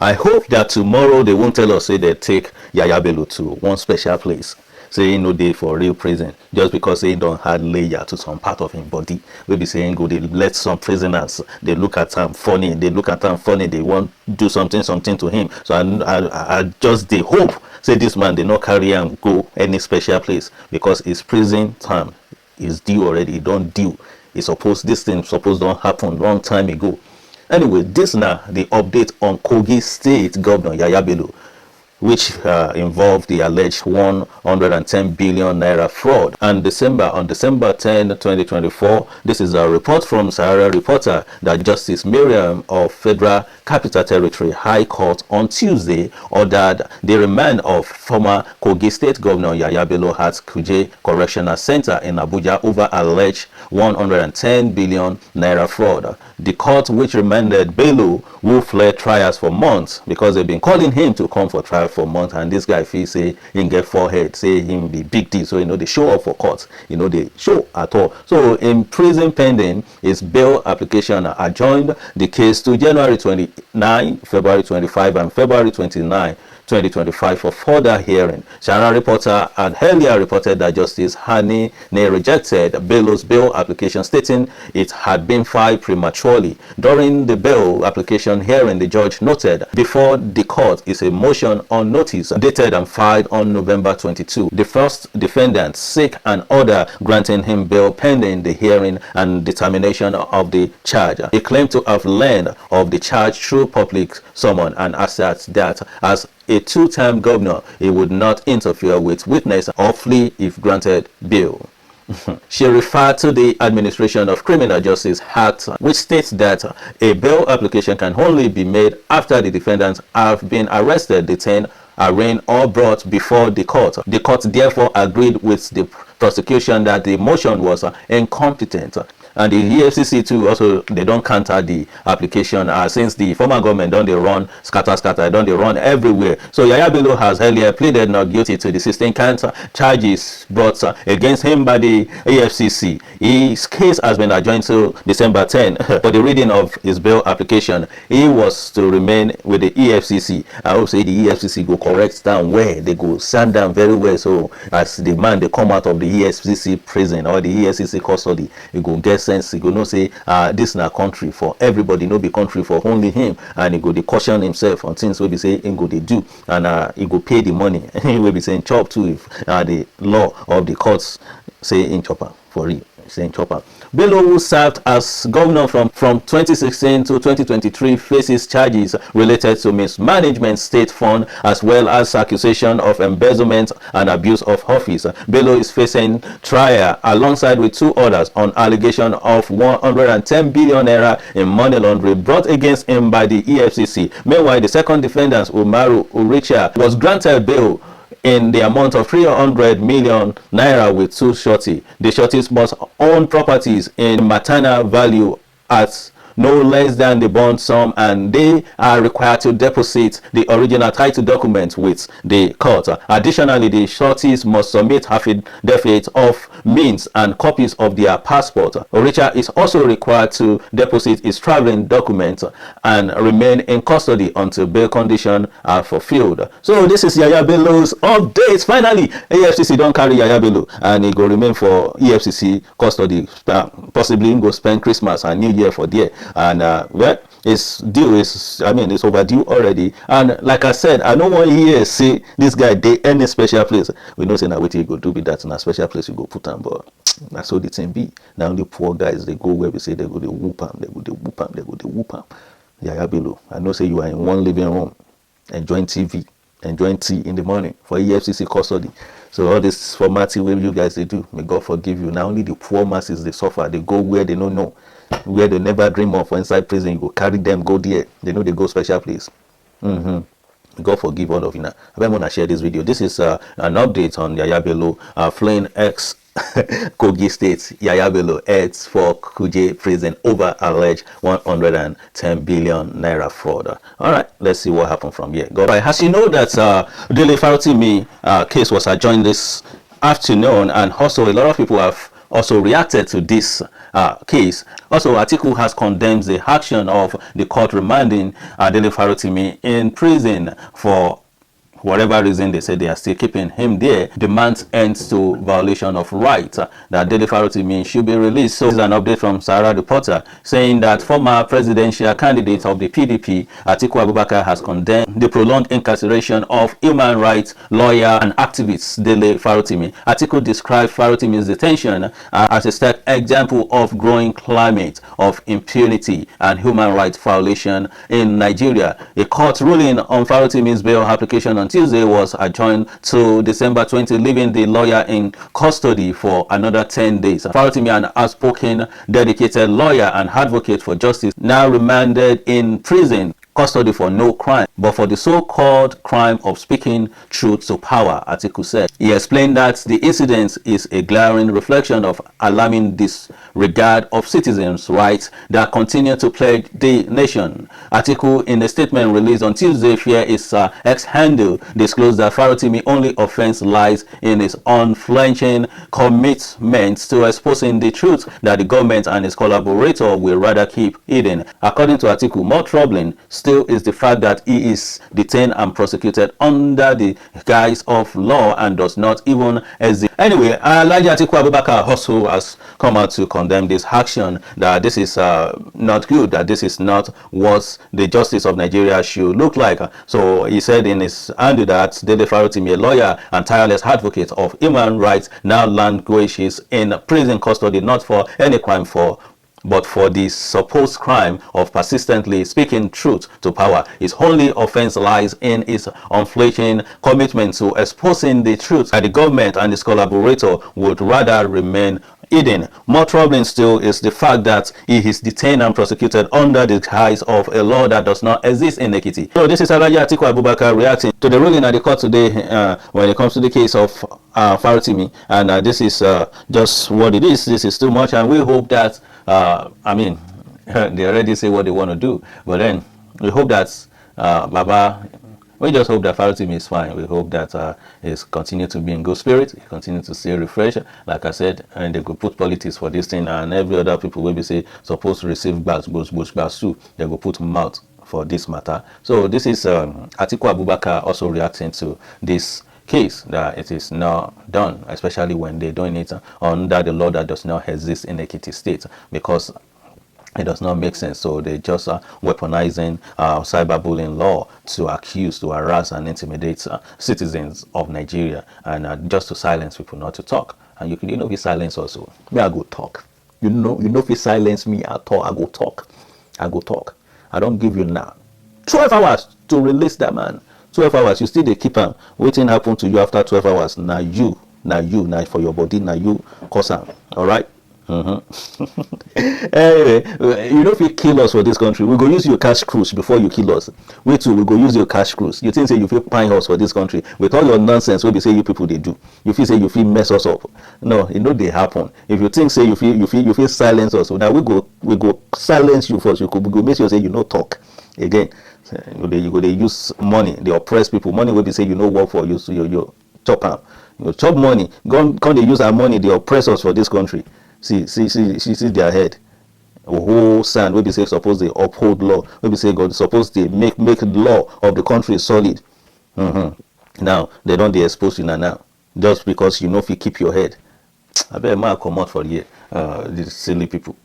I hope that tomorrow they won't tell us say they take Yahaya Bello to one special place, say no day for real prison, just because they don't had layer to some part of him body. We be saying go they let some prisoners, they look at him funny, they want do something to him. So I just they hope say this man they not carry him go any special place, because his prison time is due already. It don't due. This thing supposed don't happen long time ago. Anyway, this now the update on Kogi State Governor Yahaya Bello, which involved the alleged 110 billion naira fraud. And on December 10, 2024, this is a report from Sahara Reporter that Justice Miriam of Federal Capital Territory High Court on Tuesday ordered the remand of former Kogi State Governor Yahaya Bello at Kuje Correctional Center in Abuja over alleged 110 billion naira fraud. The court, which remanded Bello, who fled trials for months because they've been calling him to come for trial for months, and this guy feel say him get forehead, say him be big deal, so they show up for court, they show at all. So in prison pending, his bail application adjourned the case to January 29, February 25, and February 29, 2025 for further hearing. Sahara Reporter had earlier reported that Justice Hani rejected Bello's bail application, stating it had been filed prematurely. During the bail application hearing, the judge noted before the court is a motion on notice dated and filed on November 22. The first defendant seek an order granting him bail pending the hearing and determination of the charge. He claimed to have learned of the charge through public summon and asserts that as a two-time governor, he would not interfere with witness or flee if granted bail. She referred to the Administration of Criminal Justice Act, which states that a bail application can only be made after the defendants have been arrested, detained, arraigned, or brought before the court. The court therefore agreed with the prosecution that the motion was incompetent. And the EFCC too, also they don't counter the application since the former government don't they run scatter, don't they run everywhere. So Yahaya Bello has earlier pleaded not guilty to the 16 count charges brought against him by the EFCC. His case has been adjourned to December 10 for the reading of his bail application. He was to remain with the EFCC. I would say the EFCC go correct down where they go stand down very well. So as the man they come out of the EFCC prison or the EFCC custody, he go get sense. He go no say this na country for everybody, no be country for only him, and he go dey caution himself on things wey be say him go dey do, and he go pay the money. He will be saying chop too if the law of the courts say in chopper for real. Saying chopper. Bello, who served as governor from 2016 to 2023, faces charges related to mismanagement state fund as well as accusation of embezzlement and abuse of office. Bello is facing trial alongside with two others on allegation of 110 billion naira in money laundering brought against him by the EFCC. Meanwhile, the second defendant, Umaru Uricha, was granted bail in the amount of 300 million naira with two shorty. The shorties must own properties in maternal value at no less than the bond sum, and they are required to deposit the original title document with the court. Additionally, the shorties must submit affidavit of means and copies of their passport. Richard is also required to deposit his traveling document and remain in custody until bail conditions are fulfilled. So this is Yahaya Bello's updates. Finally, EFCC don't carry Yahaya Bello, and he go remain for EFCC custody. Possibly he go spend Christmas and New Year for there. And well, it's it's overdue already. And like I said, I don't want to hear say this guy dey any special place. We know say now what he go do be that in a special place you go put him, but that's how the thing be. Now the poor guys they go where we say they go to whoop him, they go to whoop him. Yahaya Bello, I know say you are in one living room enjoying TV, enjoying tea in the morning for EFCC custody. So all this formatting where you guys they do, may God forgive you. Now only the poor masses they suffer, they go where they don't know, where they never dream of. Inside prison, you go carry them, go there. They know they go special place. God forgive all of you now. I want to share this video. This is an update on Yahaya Bello fleeing ex-Kogi State. Yahaya Bello heads for Kuje prison over alleged 110 billion naira fraud. All right, let's see what happened from here. Go right. As you know that Dele Farotimi case was adjourned this afternoon, and also a lot of people have also reacted to this case. Also, Atiku has condemned the action of the court remanding Dele Farotimi in prison for whatever reason. They say they are still keeping him there, demands ends to violation of rights, that Dele Farotimi should be released. So this is an update from Sahara Reporter saying that former presidential candidate of the PDP, Atiku Abubakar, has condemned the prolonged incarceration of human rights lawyer and activist Dele Farotimi. Atiku described Farotimi's detention as a stark example of growing climate of impunity and human rights violation in Nigeria. A court ruling on Farotimi's bail application on Tuesday was adjourned to December 20, leaving the lawyer in custody for another 10 days. Farotimi, an outspoken, dedicated lawyer and advocate for justice, now remanded in prison custody for no crime, but for the so-called crime of speaking truth to power, Atiku said. He explained that the incident is a glaring reflection of alarming disregard of citizens' rights that continue to plague the nation. Atiku, in a statement released on Tuesday via his X handle, disclosed that Farotimi's only offense lies in his unflinching commitment to exposing the truth that the government and his collaborator will rather keep hidden. According to Atiku, more troubling still is the fact that he is detained and prosecuted under the guise of law and does not even exist. Anyway, Alhaji Atiku Abubakar also has come out to condemn this action, that this is not good, that this is not what the justice of Nigeria should look like. So he said in his handle that Dele Farotimi, a lawyer and tireless advocate of human rights, now languishes in prison custody, not for any crime but for the supposed crime of persistently speaking truth to power. His only offense lies in his unflinching commitment to exposing the truth that the government and its collaborator would rather remain hidden. More troubling still is the fact that he is detained and prosecuted under the guise of a law that does not exist in Ekiti. So this is Alhaji Atiku Abubakar reacting to the ruling at the court today when it comes to the case of Farotimi, and this is just what it is. This is too much, and we hope that I mean, they already say what they want to do, but then we hope that we just hope that Farotimi is fine. We hope that he's continue to be in good spirit, he continue to stay refreshed. Like I said, and they could put politics for this thing, and every other people will be say supposed to receive bags too. They will put them out for this matter. So this is Atiku Abubakar also reacting to this case, that it is not done, especially when they're doing it under the law that does not exist in Ekiti State, because it does not make sense. So they just are weaponizing cyberbullying law to accuse, to harass and intimidate citizens of Nigeria, and just to silence people not to talk. And you know, if you silence also, me I go talk. You know if you silence me at all, I go talk. I don't give you now 12 hours to release that man. 12 hours, you still they keep him. Waiting happen to you after 12 hours. Now for your body, now you cause him. All right. Anyway, you know, if you kill us for this country, we go use your cash cruise before you kill us. We too, we go use your cash cruise. You think say you feel pine us for this country with all your nonsense? What we say you people they do. You feel say you feel mess us up. No, you know they happen. If you think say you feel silence us, so now we go silence you first. We go make sure say you no talk again. You go they use money. They oppress people. Money will be say you no work for you. So you chop am. You chop money. Go they use our money. They oppress us for this country. See their head. A whole sand will be say suppose they uphold law. Will be say God suppose they make the law of the country solid. Now they don't they expose you now just because you know if you keep your head. I bet man come out for here. These silly people.